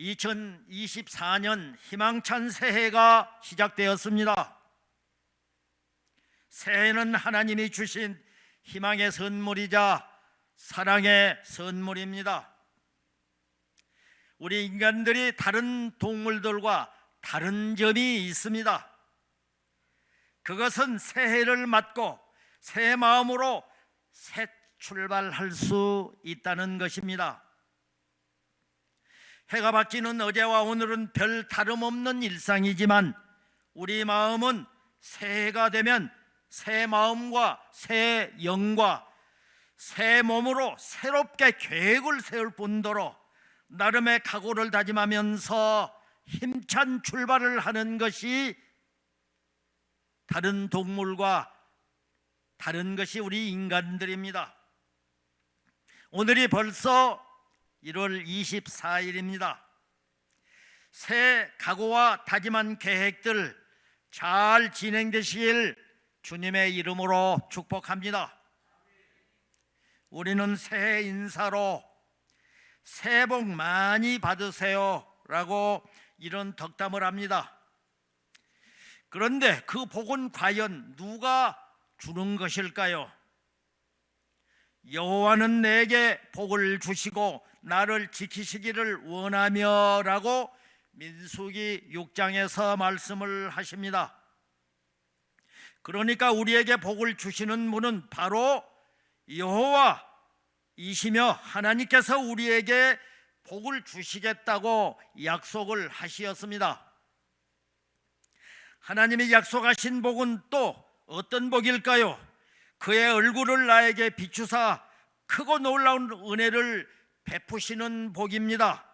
2024년 희망찬 새해가 시작되었습니다. 새해는 하나님이 주신 희망의 선물이자 사랑의 선물입니다. 우리 인간들이 다른 동물들과 다른 점이 있습니다. 그것은 새해를 맞고 새 마음으로 새 출발할 수 있다는 것입니다. 해가 바뀌는 어제와 오늘은 별 다름없는 일상이지만 우리 마음은 새해가 되면 새 마음과 새 영과 새 몸으로 새롭게 계획을 세울 뿐더러 나름의 각오를 다짐하면서 힘찬 출발을 하는 것이 다른 동물과 다른 것이 우리 인간들입니다. 오늘이 벌써 1월 24일입니다. 새 각오와 다짐한 계획들 잘 진행되시길 주님의 이름으로 축복합니다. 우리는 새해 인사로 새해 복 많이 받으세요 라고 이런 덕담을 합니다. 그런데 그 복은 과연 누가 주는 것일까요? 여호와는 내게 복을 주시고 나를 지키시기를 원하며 라고 민수기 6장에서 말씀을 하십니다. 그러니까 우리에게 복을 주시는 분은 바로 여호와이시며 하나님께서 우리에게 복을 주시겠다고 약속을 하시었습니다. 하나님이 약속하신 복은 또 어떤 복일까요? 그의 얼굴을 나에게 비추사 크고 놀라운 은혜를 베푸시는 복입니다.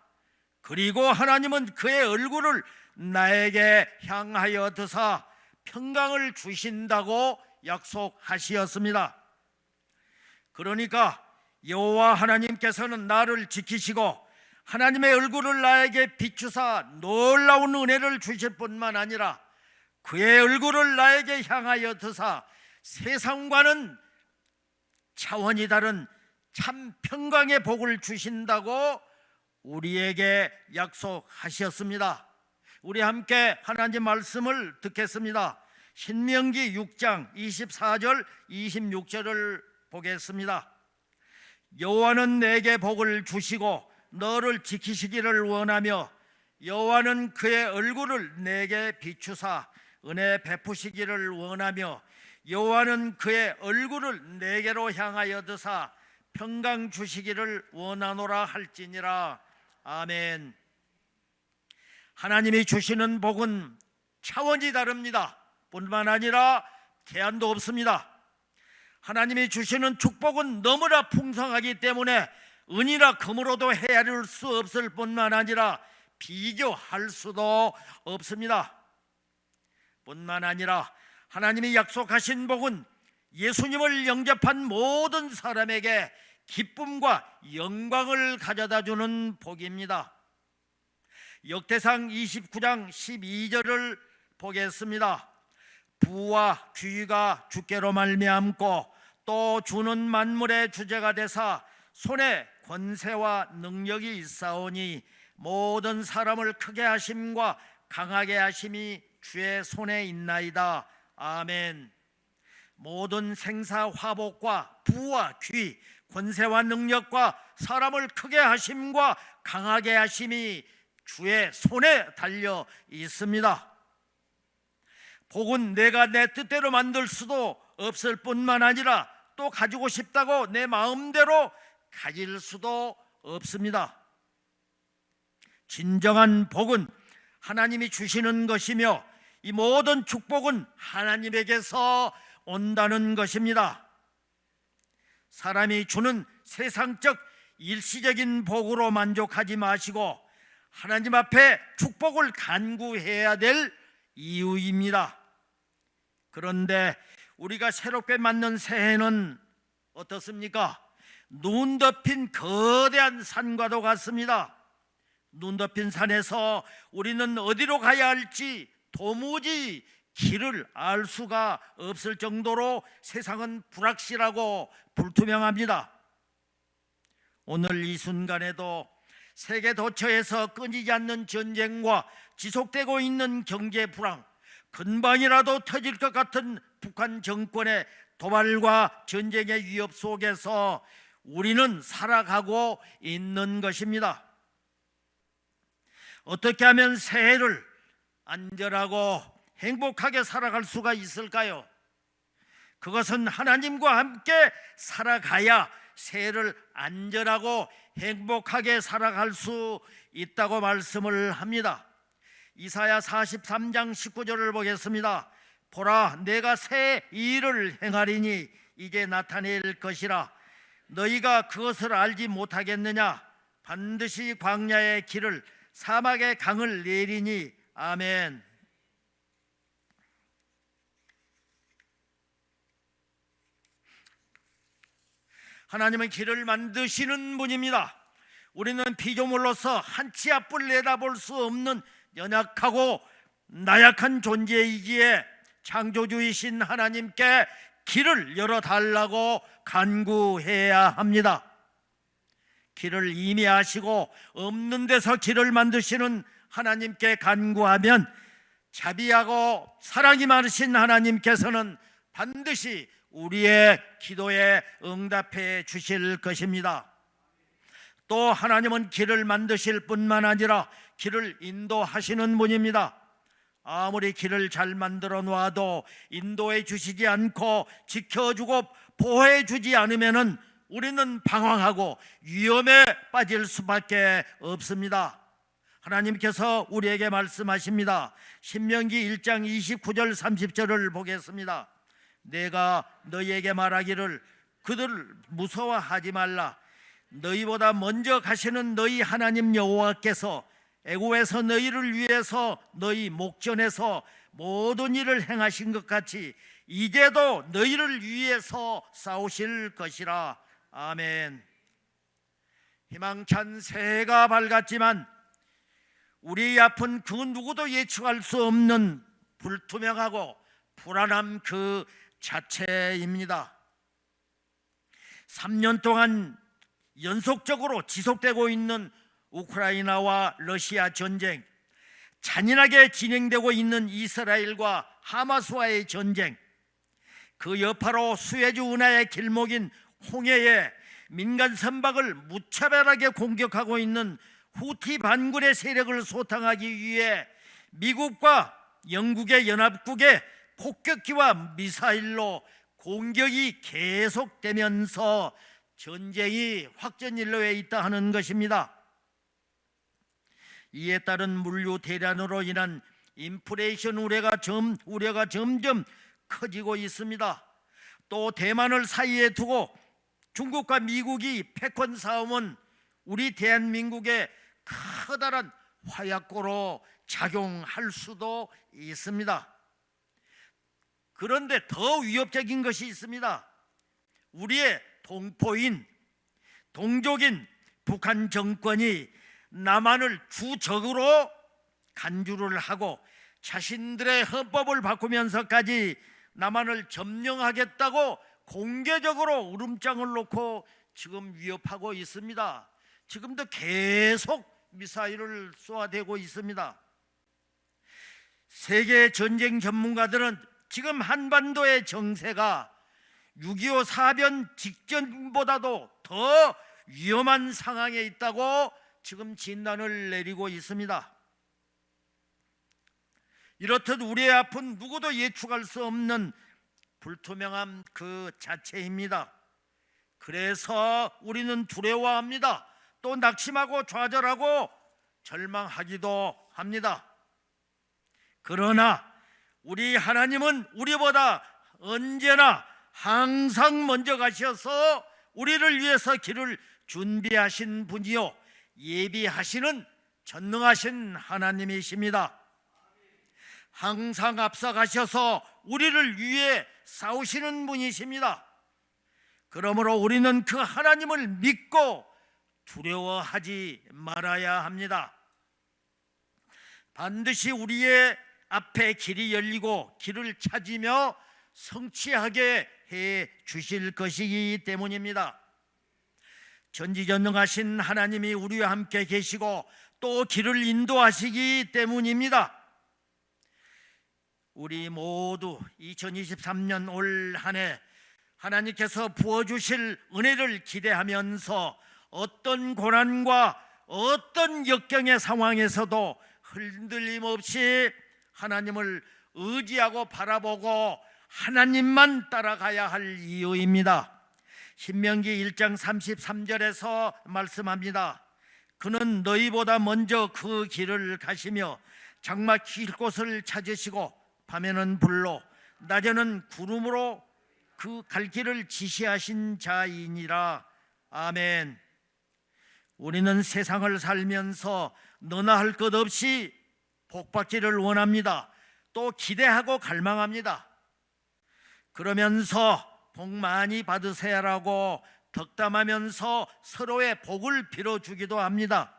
그리고 하나님은 그의 얼굴을 나에게 향하여 드사 평강을 주신다고 약속하시었습니다. 그러니까 여호와 하나님께서는 나를 지키시고 하나님의 얼굴을 나에게 비추사 놀라운 은혜를 주실 뿐만 아니라 그의 얼굴을 나에게 향하여 드사 세상과는 차원이 다른 참 평강의 복을 주신다고 우리에게 약속하셨습니다. 우리 함께 하나님 말씀을 듣겠습니다. 신명기 6장 24절 26절을 보겠습니다. 여호와는 내게 복을 주시고 너를 지키시기를 원하며 여호와는 그의 얼굴을 내게 비추사 은혜 베푸시기를 원하며 여호와는 그의 얼굴을 내게로 향하여 드사 평강 주시기를 원하노라 할지니라. 아멘. 하나님이 주시는 복은 차원이 다릅니다. 뿐만 아니라 제한도 없습니다. 하나님이 주시는 축복은 너무나 풍성하기 때문에 은이나 금으로도 헤아릴 수 없을 뿐만 아니라 비교할 수도 없습니다. 뿐만 아니라 하나님이 약속하신 복은 예수님을 영접한 모든 사람에게 기쁨과 영광을 가져다 주는 복입니다. 역대상 29장 12절을 보겠습니다. 부와 귀가 주께로 말미암고 또 주는 만물의 주제가 되사 손에 권세와 능력이 있사오니 모든 사람을 크게 하심과 강하게 하심이 주의 손에 있나이다. 아멘. 모든 생사 화복과 부와 귀, 권세와 능력과 사람을 크게 하심과 강하게 하심이 주의 손에 달려 있습니다. 복은 내가 내 뜻대로 만들 수도 없을 뿐만 아니라 또 가지고 싶다고 내 마음대로 가질 수도 없습니다. 진정한 복은 하나님이 주시는 것이며 이 모든 축복은 하나님에게서 온다는 것입니다. 사람이 주는 세상적 일시적인 복으로 만족하지 마시고 하나님 앞에 축복을 간구해야 될 이유입니다. 그런데 우리가 새롭게 맞는 새해는 어떻습니까? 눈 덮인 거대한 산과도 같습니다. 눈 덮인 산에서 우리는 어디로 가야 할지 도무지 길을 알 수가 없을 정도로 세상은 불확실하고 불투명합니다. 오늘 이 순간에도 세계 도처에서 끊이지 않는 전쟁과 지속되고 있는 경제 불황, 금방이라도 터질 것 같은 북한 정권의 도발과 전쟁의 위협 속에서 우리는 살아가고 있는 것입니다. 어떻게 하면 새해를 안전하고 행복하게 살아갈 수가 있을까요? 그것은 하나님과 함께 살아가야 새해를 안전하고 행복하게 살아갈 수 있다고 말씀을 합니다. 이사야 43장 19절을 보겠습니다. 보라, 내가 새 일을 행하리니 이제 나타낼 것이라. 너희가 그것을 알지 못하겠느냐? 반드시 광야의 길을, 사막의 강을 내리니. 아멘. 하나님은 길을 만드시는 분입니다. 우리는 피조물로서 한 치 앞을 내다볼 수 없는 연약하고 나약한 존재이기에 창조주이신 하나님께 길을 열어달라고 간구해야 합니다. 길을 이미 아시고 없는 데서 길을 만드시는 하나님께 간구하면 자비하고 사랑이 많으신 하나님께서는 반드시 우리의 기도에 응답해 주실 것입니다. 또 하나님은 길을 만드실 뿐만 아니라 길을 인도하시는 분입니다. 아무리 길을 잘 만들어 놔도 인도해 주시지 않고 지켜주고 보호해 주지 않으면 우리는 방황하고 위험에 빠질 수밖에 없습니다. 하나님께서 우리에게 말씀하십니다. 신명기 1장 29절 30절을 보겠습니다. 내가 너희에게 말하기를 그들을 무서워하지 말라. 너희보다 먼저 가시는 너희 하나님 여호와께서 애굽에서 너희를 위해서 너희 목전에서 모든 일을 행하신 것 같이 이제도 너희를 위해서 싸우실 것이라. 아멘. 희망찬 새해가 밝았지만 우리 앞은 그 누구도 예측할 수 없는 불투명하고 불안함 그 자체입니다. 3년 동안 연속적으로 지속되고 있는 우크라이나와 러시아 전쟁, 잔인하게 진행되고 있는 이스라엘과 하마스와의 전쟁, 그 여파로 수에즈 운하의 길목인 홍해에 민간 선박을 무차별하게 공격하고 있는 후티 반군의 세력을 소탕하기 위해 미국과 영국의 연합국의 폭격기와 미사일로 공격이 계속되면서 전쟁이 확전일로에 있다 하는 것입니다. 이에 따른 물류 대란으로 인한 인플레이션 우려가 점점 커지고 있습니다. 또 대만을 사이에 두고 중국과 미국이 패권 싸움은 우리 대한민국의 커다란 화약고로 작용할 수도 있습니다. 그런데 더 위협적인 것이 있습니다. 우리의 동포인 동족인 북한 정권이 남한을 주적으로 간주를 하고 자신들의 헌법을 바꾸면서까지 남한을 점령하겠다고 공개적으로 울음장을 놓고 지금 위협하고 있습니다. 지금도 계속 미사일을 쏘아대고 있습니다. 세계 전쟁 전문가들은 지금 한반도의 정세가 6.25 사변 직전보다도 더 위험한 상황에 있다고 지금 진단을 내리고 있습니다. 이렇듯 우리의 앞은 누구도 예측할 수 없는 불투명함 그 자체입니다. 그래서 우리는 두려워합니다. 또 낙심하고 좌절하고 절망하기도 합니다. 그러나 우리 하나님은 우리보다 언제나 항상 먼저 가셔서 우리를 위해서 길을 준비하신 분이요 예비하시는 전능하신 하나님이십니다. 항상 앞서 가셔서 우리를 위해 싸우시는 분이십니다. 그러므로 우리는 그 하나님을 믿고 두려워하지 말아야 합니다. 반드시 우리의 앞에 길이 열리고 길을 찾으며 성취하게 해 주실 것이기 때문입니다. 전지전능하신 하나님이 우리와 함께 계시고 또 길을 인도하시기 때문입니다. 우리 모두 2023년 올 한 해 하나님께서 부어주실 은혜를 기대하면서 어떤 고난과 어떤 역경의 상황에서도 흔들림 없이 하나님을 의지하고 바라보고 하나님만 따라가야 할 이유입니다. 신명기 1장 33절에서 말씀합니다. 그는 너희보다 먼저 그 길을 가시며 장막힐 곳을 찾으시고 밤에는 불로 낮에는 구름으로 그 갈 길을 지시하신 자이니라. 아멘. 우리는 세상을 살면서 너나 할 것 없이 복받기를 원합니다. 또 기대하고 갈망합니다. 그러면서 복 많이 받으세요라고 덕담하면서 서로의 복을 빌어주기도 합니다.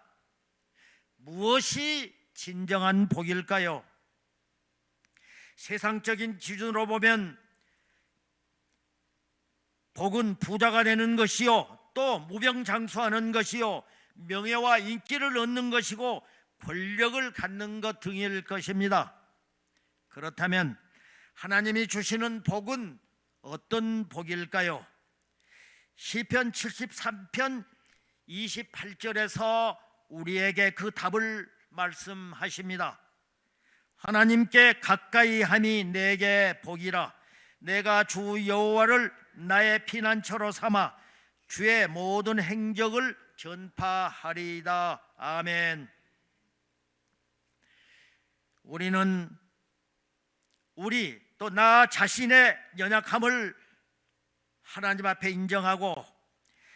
무엇이 진정한 복일까요? 세상적인 기준으로 보면 복은 부자가 되는 것이요, 또 무병장수하는 것이요, 명예와 인기를 얻는 것이고 권력을 갖는 것 등일 것입니다. 그렇다면 하나님이 주시는 복은 어떤 복일까요? 시편 73편 28절에서 우리에게 그 답을 말씀하십니다. 하나님께 가까이 함이 내게 복이라. 내가 주 여호와를 나의 피난처로 삼아 주의 모든 행적을 전파하리이다. 아멘. 우리는 또 나 자신의 연약함을 하나님 앞에 인정하고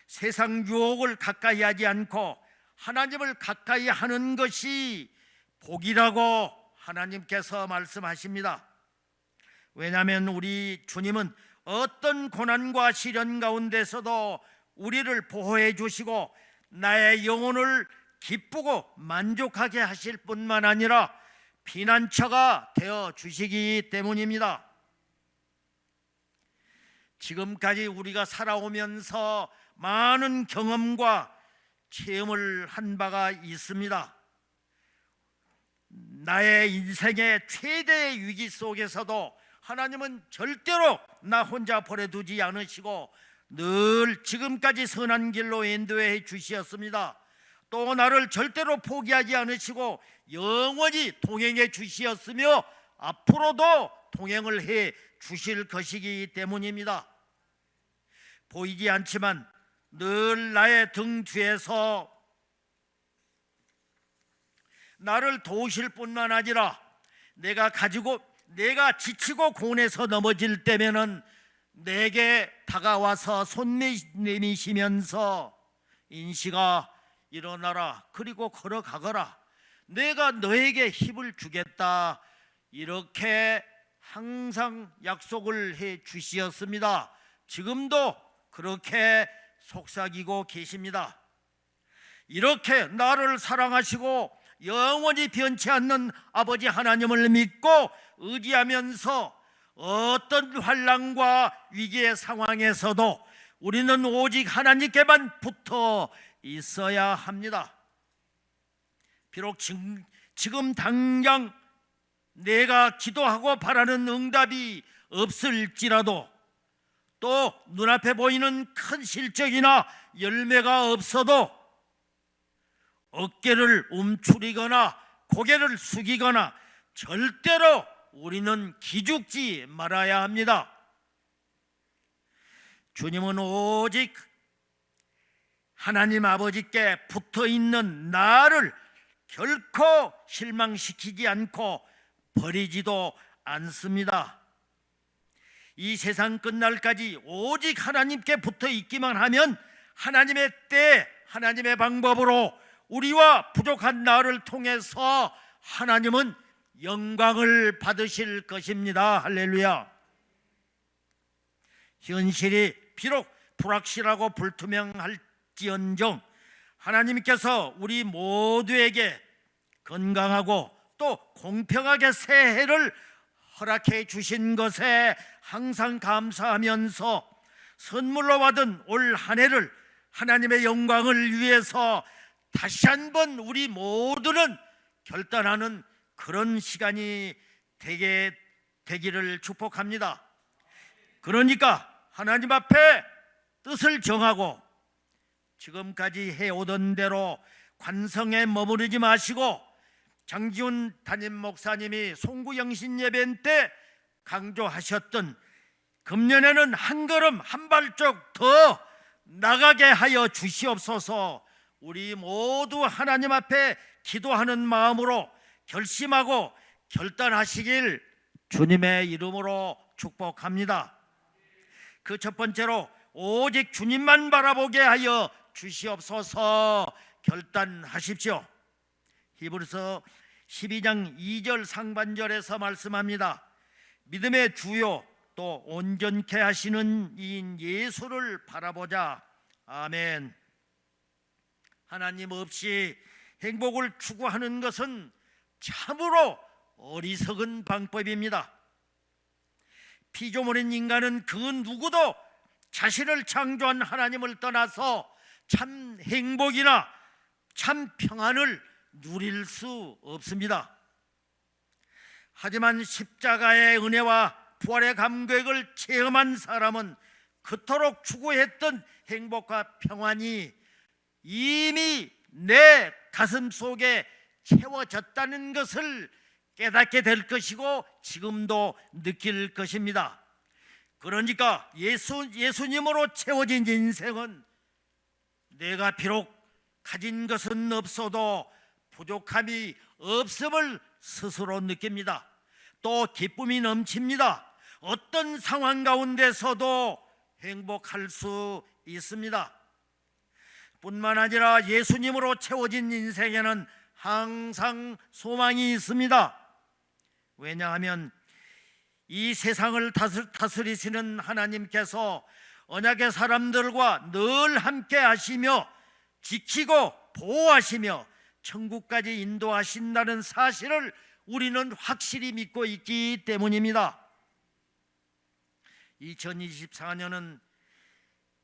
세상 유혹을 가까이 하지 않고 하나님을 가까이 하는 것이 복이라고 하나님께서 말씀하십니다. 왜냐하면 우리 주님은 어떤 고난과 시련 가운데서도 우리를 보호해 주시고 나의 영혼을 기쁘고 만족하게 하실 뿐만 아니라 피난처가 되어 주시기 때문입니다. 지금까지 우리가 살아오면서 많은 경험과 체험을 한 바가 있습니다. 나의 인생의 최대의 위기 속에서도 하나님은 절대로 나 혼자 버려두지 않으시고 늘 지금까지 선한 길로 인도해 주시었습니다. 또 나를 절대로 포기하지 않으시고 영원히 동행해 주시었으며 앞으로도 동행을 해 주실 것이기 때문입니다. 보이지 않지만 늘 나의 등 뒤에서 나를 도우실 뿐만 아니라 내가 지치고 고뇌서 넘어질 때면은 내게 다가와서 손 내미시면서 인시가 일어나라, 그리고 걸어가거라, 내가 너에게 힘을 주겠다, 이렇게 항상 약속을 해 주시었습니다. 지금도 그렇게 속삭이고 계십니다. 이렇게 나를 사랑하시고 영원히 변치 않는 아버지 하나님을 믿고 의지하면서 어떤 환난과 위기의 상황에서도 우리는 오직 하나님께만 붙어 있어야 합니다. 비록 지금 당장 내가 기도하고 바라는 응답이 없을지라도, 또 눈앞에 보이는 큰 실적이나 열매가 없어도 어깨를 움츠리거나 고개를 숙이거나 절대로 우리는 기죽지 말아야 합니다. 주님은 오직 하나님 아버지께 붙어있는 나를 결코 실망시키지 않고 버리지도 않습니다. 이 세상 끝날까지 오직 하나님께 붙어있기만 하면 하나님의 때, 하나님의 방법으로 우리와 부족한 나를 통해서 하나님은 영광을 받으실 것입니다. 할렐루야. 현실이 비록 불확실하고 불투명할지언정 하나님께서 우리 모두에게 건강하고 또 공평하게 새해를 허락해 주신 것에 항상 감사하면서 선물로 받은 올 한 해를 하나님의 영광을 위해서 다시 한번 우리 모두는 결단하는 그런 시간이 되기를 축복합니다. 그러니까 하나님 앞에 뜻을 정하고 지금까지 해오던 대로 관성에 머무르지 마시고, 장지훈 담임 목사님이 송구영신 예배 때 강조하셨던 금년에는 한 걸음 한 발짝 더 나가게 하여 주시옵소서. 우리 모두 하나님 앞에 기도하는 마음으로 결심하고 결단하시길 주님의 이름으로 축복합니다. 그 첫 번째로 오직 주님만 바라보게 하여 주시옵소서 결단하십시오. 히브리서 12장 2절 상반절에서 말씀합니다. 믿음의 주요 또 온전케 하시는 이인 예수를 바라보자. 아멘. 하나님 없이 행복을 추구하는 것은 참으로 어리석은 방법입니다. 피조물인 인간은 그 누구도 자신을 창조한 하나님을 떠나서 참 행복이나 참 평안을 누릴 수 없습니다. 하지만 십자가의 은혜와 부활의 감격을 체험한 사람은 그토록 추구했던 행복과 평안이 이미 내 가슴 속에 채워졌다는 것을 깨닫게 될 것이고 지금도 느낄 것입니다. 그러니까 예수님으로 채워진 인생은 내가 비록 가진 것은 없어도 부족함이 없음을 스스로 느낍니다. 또 기쁨이 넘칩니다. 어떤 상황 가운데서도 행복할 수 있습니다. 뿐만 아니라 예수님으로 채워진 인생에는 항상 소망이 있습니다. 왜냐하면 이 세상을 다스리시는 하나님께서 언약의 사람들과 늘 함께 하시며 지키고 보호하시며 천국까지 인도하신다는 사실을 우리는 확실히 믿고 있기 때문입니다. 2024년은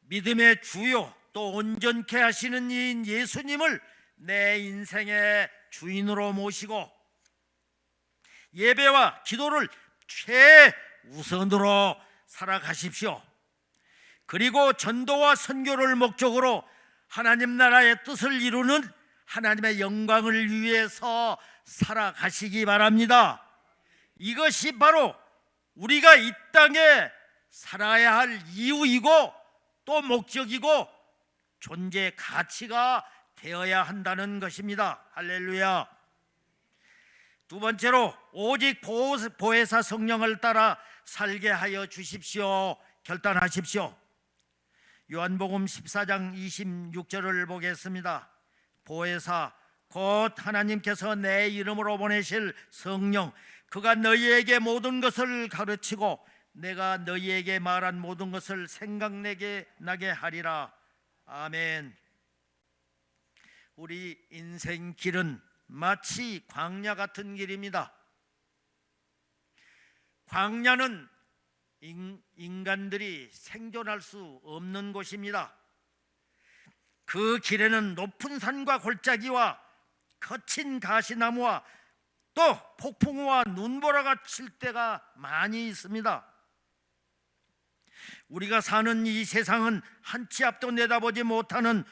믿음의 주요 또 온전케 하시는 이인 예수님을 내 인생의 주인으로 모시고 예배와 기도를 최우선으로 살아가십시오. 그리고 전도와 선교를 목적으로 하나님 나라의 뜻을 이루는 하나님의 영광을 위해서 살아가시기 바랍니다. 이것이 바로 우리가 이 땅에 살아야 할 이유이고 또 목적이고 존재 가치가 되어야 한다는 것입니다. 할렐루야. 두 번째로 오직 보혜사 성령을 따라 살게 하여 주십시오. 결단하십시오. 요한복음 14장 26절을 보겠습니다. 보혜사 곧 하나님께서 내 이름으로 보내실 성령, 그가 너희에게 모든 것을 가르치고 내가 너희에게 말한 모든 것을 생각나게 하리라. 아멘. 우리 인생 길은 마치 광야 같은 길입니다. 광야는 인간들이 생존할 수 없는 곳입니다. 그 길에는 높은 산과 골짜기와 거친 가시나무와 또 폭풍우와 눈보라가 칠 때가 많이 있습니다. 우리가 사는 이 세상은 한 치 앞도 내다보지 못하는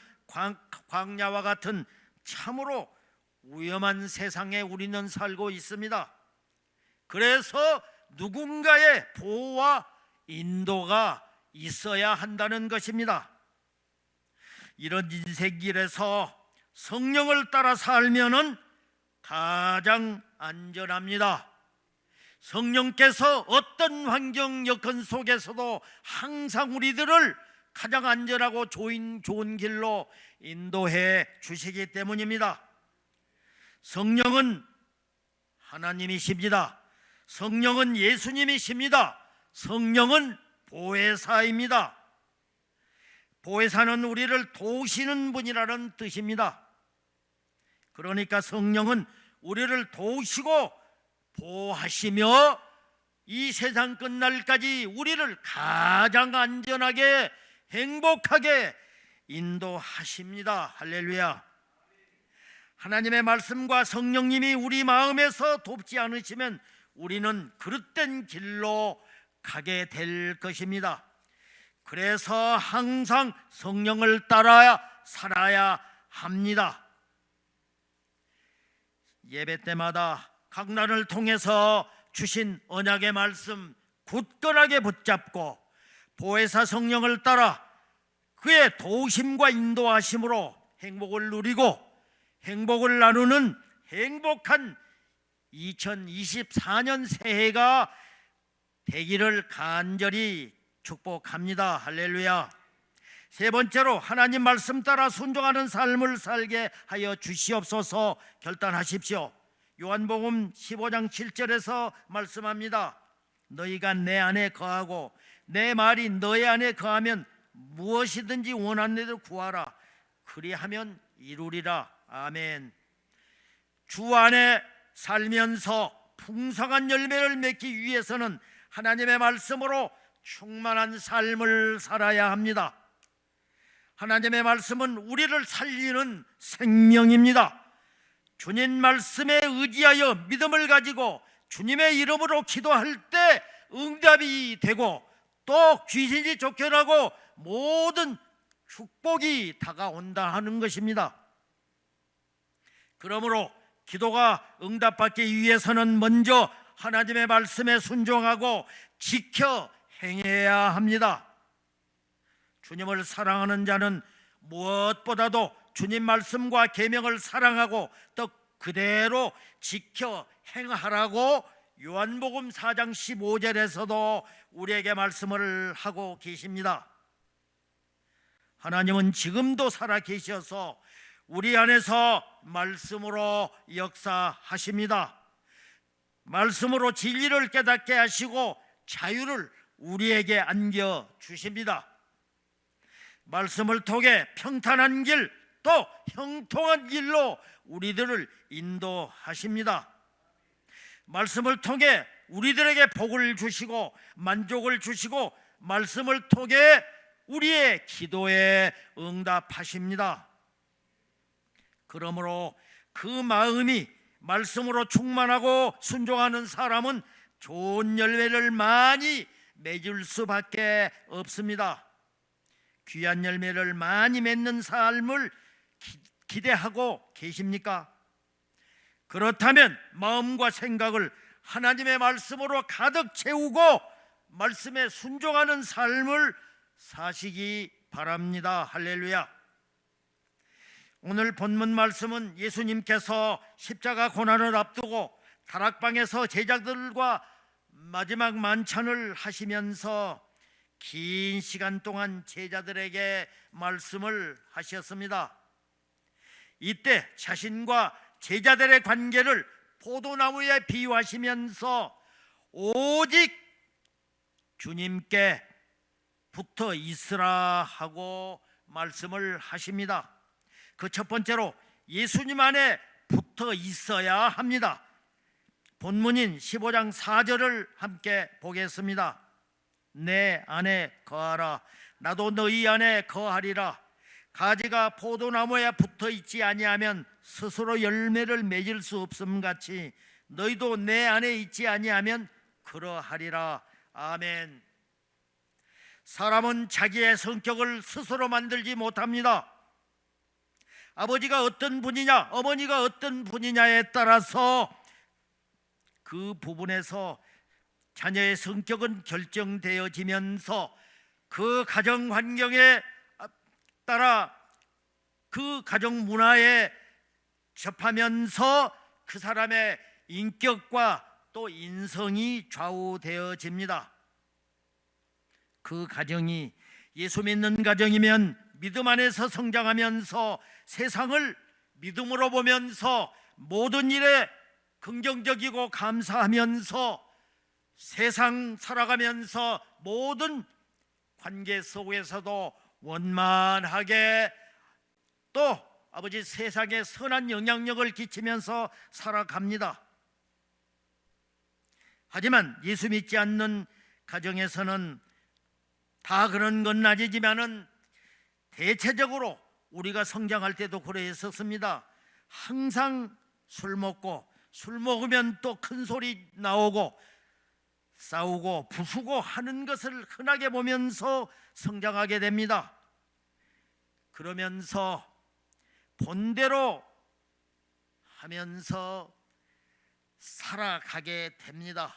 광야와 같은 참으로 위험한 세상에 우리는 살고 있습니다. 그래서 누군가의 보호와 인도가 있어야 한다는 것입니다. 이런 인생길에서 성령을 따라 살면은 가장 안전합니다. 성령께서 어떤 환경 여건 속에서도 항상 우리들을 가장 안전하고 좋은 길로 인도해 주시기 때문입니다. 성령은 하나님이십니다. 성령은 예수님이십니다. 성령은 보혜사입니다. 보혜사는 우리를 도우시는 분이라는 뜻입니다. 그러니까 성령은 우리를 도우시고 보호하시며 이 세상 끝날까지 우리를 가장 안전하게 행복하게 인도하십니다. 할렐루야. 하나님의 말씀과 성령님이 우리 마음에서 돕지 않으시면 우리는 그릇된 길로 가게 될 것입니다. 그래서 항상 성령을 따라 살아야 합니다. 예배 때마다 강단을 통해서 주신 언약의 말씀 굳건하게 붙잡고 보혜사 성령을 따라 그의 도우심과 인도하심으로 행복을 누리고 행복을 나누는 행복한 2024년 새해가 되기를 간절히 축복합니다. 할렐루야. 세 번째로 하나님 말씀 따라 순종하는 삶을 살게 하여 주시옵소서 결단하십시오. 요한복음 15장 7절에서 말씀합니다. 너희가 내 안에 거하고 내 말이 너희 안에 거하면 무엇이든지 원하는 대로 구하라. 그리하면 이루리라. 아멘. 주 안에 살면서 풍성한 열매를 맺기 위해서는 하나님의 말씀으로 충만한 삶을 살아야 합니다. 하나님의 말씀은 우리를 살리는 생명입니다. 주님 말씀에 의지하여 믿음을 가지고 주님의 이름으로 기도할 때 응답이 되고 또 귀신이 쫓겨나고 모든 축복이 다가온다 하는 것입니다. 그러므로 기도가 응답받기 위해서는 먼저 하나님의 말씀에 순종하고 지켜 행해야 합니다. 주님을 사랑하는 자는 무엇보다도 주님 말씀과 계명을 사랑하고 또 그대로 지켜 행하라고 요한복음 4장 15절에서도 우리에게 말씀을 하고 계십니다. 하나님은 지금도 살아 계셔서 우리 안에서 말씀으로 역사하십니다. 말씀으로 진리를 깨닫게 하시고 자유를 우리에게 안겨주십니다. 말씀을 통해 평탄한 길 또 형통한 길로 우리들을 인도하십니다. 말씀을 통해 우리들에게 복을 주시고 만족을 주시고 말씀을 통해 우리의 기도에 응답하십니다. 그러므로 그 마음이 말씀으로 충만하고 순종하는 사람은 좋은 열매를 많이 맺을 수밖에 없습니다. 귀한 열매를 많이 맺는 삶을 기대하고 계십니까? 그렇다면 마음과 생각을 하나님의 말씀으로 가득 채우고 말씀에 순종하는 삶을 사시기 바랍니다. 할렐루야. 오늘 본문 말씀은 예수님께서 십자가 고난을 앞두고 다락방에서 제자들과 마지막 만찬을 하시면서 긴 시간 동안 제자들에게 말씀을 하셨습니다. 이때 자신과 제자들의 관계를 포도나무에 비유하시면서 오직 주님께 붙어 있으라 하고 말씀을 하십니다. 그 첫 번째로 예수님 안에 붙어 있어야 합니다. 본문인 15장 4절을 함께 보겠습니다. 내 안에 거하라. 나도 너희 안에 거하리라. 가지가 포도나무에 붙어 있지 아니하면 스스로 열매를 맺을 수 없음 같이 너희도 내 안에 있지 아니하면 그러하리라. 아멘. 사람은 자기의 성격을 스스로 만들지 못합니다. 아버지가 어떤 분이냐, 어머니가 어떤 분이냐에 따라서 그 부분에서 자녀의 성격은 결정되어지면서 그 가정 환경에 따라 그 가정 문화에 접하면서 그 사람의 인격과 또 인성이 좌우되어집니다. 그 가정이 예수 믿는 가정이면 믿음 안에서 성장하면서 세상을 믿음으로 보면서 모든 일에 긍정적이고 감사하면서 세상 살아가면서 모든 관계 속에서도 원만하게 또 아버지 세상에 선한 영향력을 끼치면서 살아갑니다. 하지만 예수 믿지 않는 가정에서는 다 그런 건 아니지만은 대체적으로 우리가 성장할 때도 그랬었습니다. 항상 술 먹고, 술 먹으면 또 큰 소리 나오고 싸우고 부수고 하는 것을 흔하게 보면서 성장하게 됩니다. 그러면서 본대로 하면서 살아가게 됩니다.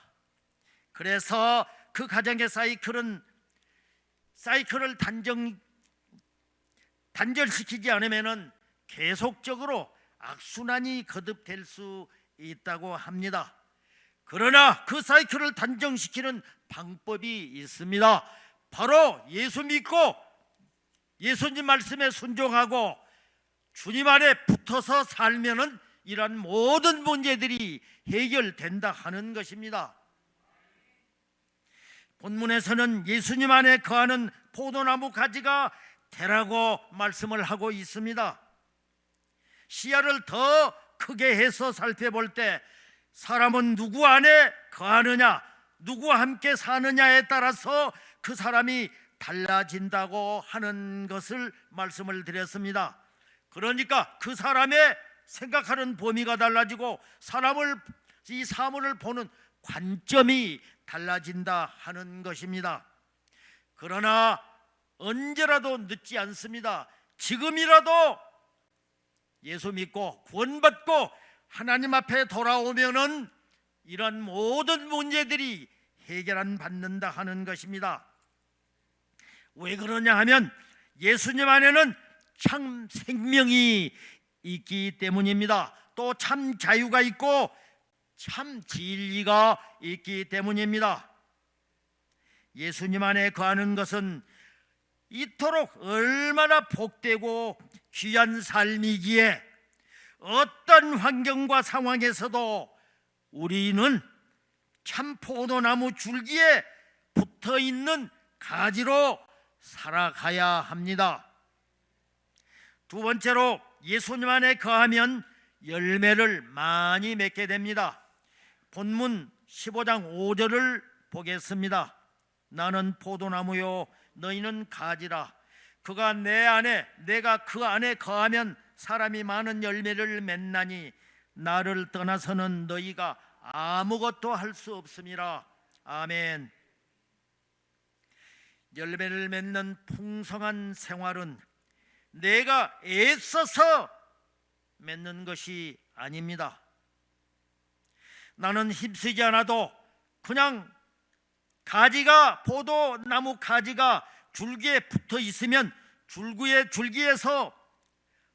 그래서 그 가정의 사이클을 단절시키지 않으면 계속적으로 악순환이 거듭될 수 있다고 합니다. 그러나 그 사이클을 단정시키는 방법이 있습니다. 바로 예수 믿고 예수님 말씀에 순종하고 주님 안에 붙어서 살면은 이런 모든 문제들이 해결된다 하는 것입니다. 본문에서는 예수님 안에 거하는 포도나무 가지가 되라고 말씀을 하고 있습니다. 시야를 더 크게 해서 살펴볼 때 사람은 누구 안에 거하느냐, 누구와 함께 사느냐에 따라서 그 사람이 달라진다고 하는 것을 말씀을 드렸습니다. 그러니까 그 사람의 생각하는 범위가 달라지고 이 사물을 보는 관점이 달라진다 하는 것입니다. 그러나 언제라도 늦지 않습니다. 지금이라도 예수 믿고 구원받고 하나님 앞에 돌아오면은 이런 모든 문제들이 해결받는다 하는 것입니다. 왜 그러냐 하면 예수님 안에는 참 생명이 있기 때문입니다. 또 참 자유가 있고 참 진리가 있기 때문입니다. 예수님 안에 거하는 것은 이토록 얼마나 복되고 귀한 삶이기에 어떤 환경과 상황에서도 우리는 참 포도나무 줄기에 붙어있는 가지로 살아가야 합니다. 두 번째로 예수님 안에 거하면 열매를 많이 맺게 됩니다. 본문 15장 5절을 보겠습니다. 나는 포도나무요 너희는 가지라. 그가 내 안에 내가 그 안에 거하면 사람이 많은 열매를 맺나니 나를 떠나서는 너희가 아무것도 할 수 없음이라. 아멘. 열매를 맺는 풍성한 생활은 내가 애써서 맺는 것이 아닙니다. 나는 힘쓰지 않아도 그냥 포도나무 가지가 줄기에 붙어 있으면 줄기에서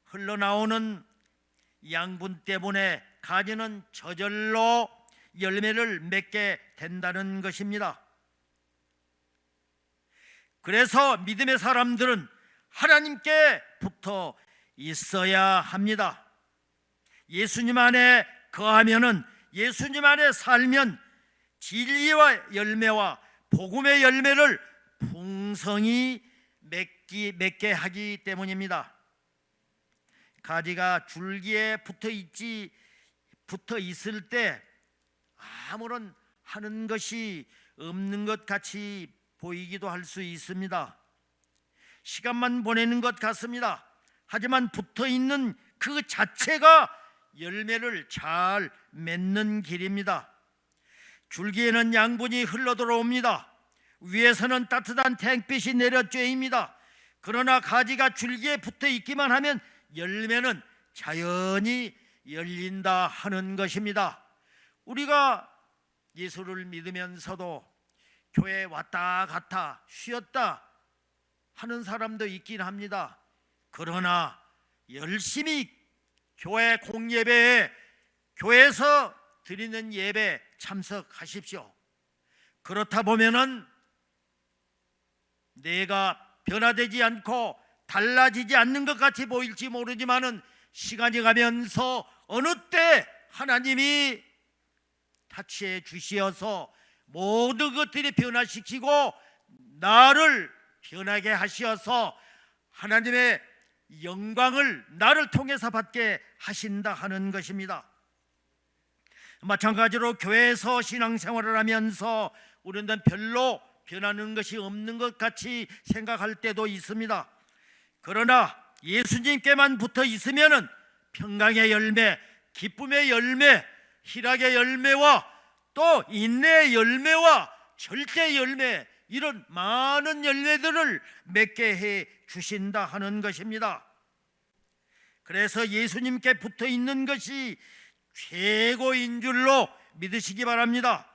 흘러나오는 양분 때문에 가지는 저절로 열매를 맺게 된다는 것입니다. 그래서 믿음의 사람들은 하나님께 붙어 있어야 합니다. 예수님 안에 거하면은, 예수님 안에 살면 진리와 열매와 복음의 열매를 풍성히 맺게 하기 때문입니다. 가지가 줄기에 붙어 있을 때 아무런 하는 것이 없는 것 같이 보이기도 할 수 있습니다. 시간만 보내는 것 같습니다. 하지만 붙어 있는 그 자체가 열매를 잘 맺는 길입니다. 줄기에는 양분이 흘러 들어옵니다. 위에서는 따뜻한 햇빛이 내려 쬐입니다. 그러나 가지가 줄기에 붙어 있기만 하면 열매는 자연히 열린다 하는 것입니다. 우리가 예수를 믿으면서도 교회에 왔다 갔다 쉬었다 하는 사람도 있긴 합니다. 그러나 열심히 교회 공예배에 교회에서 드리는 예배 참석하십시오. 그렇다 보면은 내가 변화되지 않고 달라지지 않는 것 같이 보일지 모르지만은 시간이 가면서 어느 때 하나님이 타치해 주시어서 모든 것들이 변화시키고 나를 변하게 하시어서 하나님의 영광을 나를 통해서 받게 하신다 하는 것입니다. 마찬가지로 교회에서 신앙생활을 하면서 우리는 별로 변하는 것이 없는 것 같이 생각할 때도 있습니다. 그러나 예수님께만 붙어 있으면은 평강의 열매, 기쁨의 열매, 희락의 열매와 또 인내의 열매와 절대 열매, 이런 많은 열매들을 맺게 해 주신다 하는 것입니다. 그래서 예수님께 붙어 있는 것이 최고인 줄로 믿으시기 바랍니다.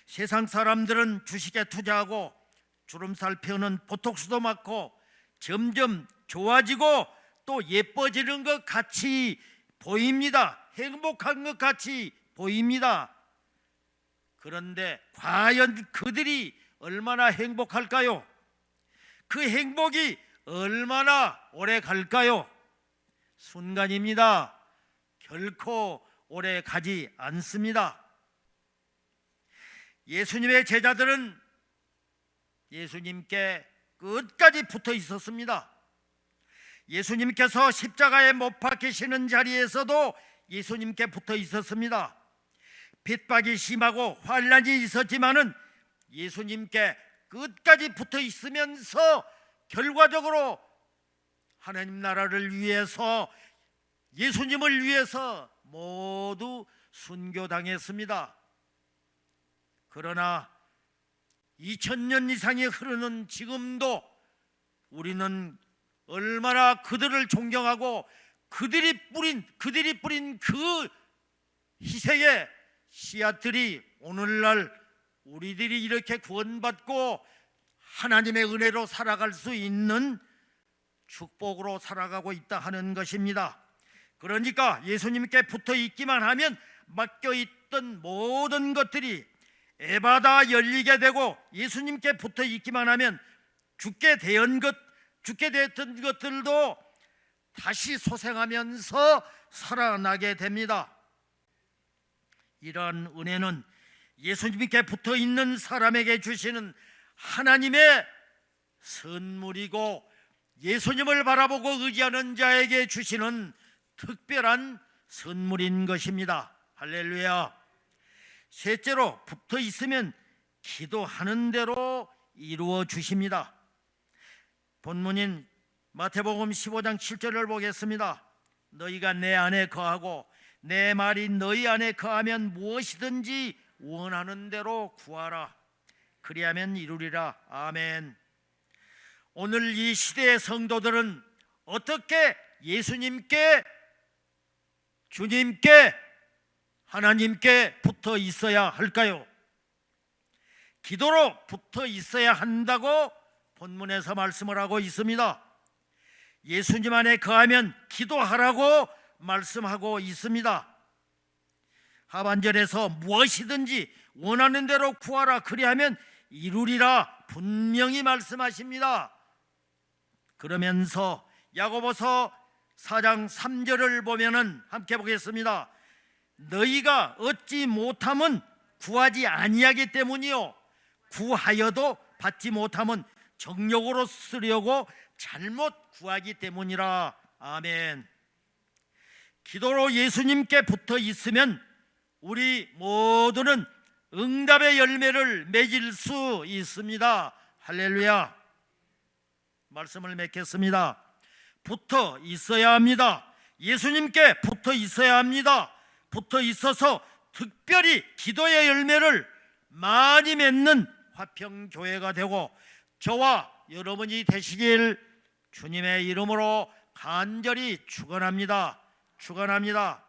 세상 사람들은 주식에 투자하고 주름살 펴는 보톡스도 맞고 점점 좋아지고 또 예뻐지는 것 같이 보입니다. 행복한 것 같이 보입니다. 그런데 과연 그들이 얼마나 행복할까요? 그 행복이 얼마나 오래 갈까요? 순간입니다. 결코 오래 가지 않습니다. 예수님의 제자들은 예수님께 끝까지 붙어 있었습니다. 예수님께서 십자가에 못 박히시는 자리에서도 예수님께 붙어 있었습니다. 핍박이 심하고 환난이 있었지만은 예수님께 끝까지 붙어 있으면서 결과적으로 하나님 나라를 위해서, 예수님을 위해서 모두 순교당했습니다. 그러나 2000년 이상이 흐르는 지금도 우리는 얼마나 그들을 존경하고 그들이 뿌린 그 희생의 씨앗들이 오늘날 우리들이 이렇게 구원받고 하나님의 은혜로 살아갈 수 있는 축복으로 살아가고 있다 하는 것입니다. 그러니까 예수님께 붙어 있기만 하면 맡겨 있던 모든 것들이 에바다 열리게 되고, 예수님께 붙어 있기만 하면 죽게 됐던 것들도 다시 소생하면서 살아나게 됩니다. 이러한 은혜는 예수님께 붙어 있는 사람에게 주시는 하나님의 선물이고, 예수님을 바라보고 의지하는 자에게 주시는 특별한 선물인 것입니다. 할렐루야. 셋째로, 붙어 있으면 기도하는 대로 이루어 주십니다. 본문인 마태복음 15장 7절을 보겠습니다. 너희가 내 안에 거하고 내 말이 너희 안에 거하면 무엇이든지 원하는 대로 구하라. 그리하면 이루리라. 아멘. 오늘 이 시대의 성도들은 어떻게 예수님께, 주님께, 하나님께 붙어 있어야 할까요? 기도로 붙어 있어야 한다고 본문에서 말씀을 하고 있습니다. 예수님 안에 거하면 기도하라고 말씀하고 있습니다. 하반절에서 무엇이든지 원하는 대로 구하라, 그리하면 이루리라 분명히 말씀하십니다. 그러면서 야고보서 4장 3절을 보면은 함께 보겠습니다. 너희가 얻지 못함은 구하지 아니하기 때문이요, 구하여도 받지 못함은 정욕으로 쓰려고 잘못 구하기 때문이라. 아멘. 기도로 예수님께 붙어 있으면 우리 모두는 응답의 열매를 맺을 수 있습니다. 할렐루야. 말씀을 맺겠습니다. 붙어 있어야 합니다. 예수님께 붙어 있어야 합니다. 붙어 있어서 특별히 기도의 열매를 많이 맺는 화평교회가 되고 저와 여러분이 되시길 주님의 이름으로 간절히 축원합니다. 축원합니다.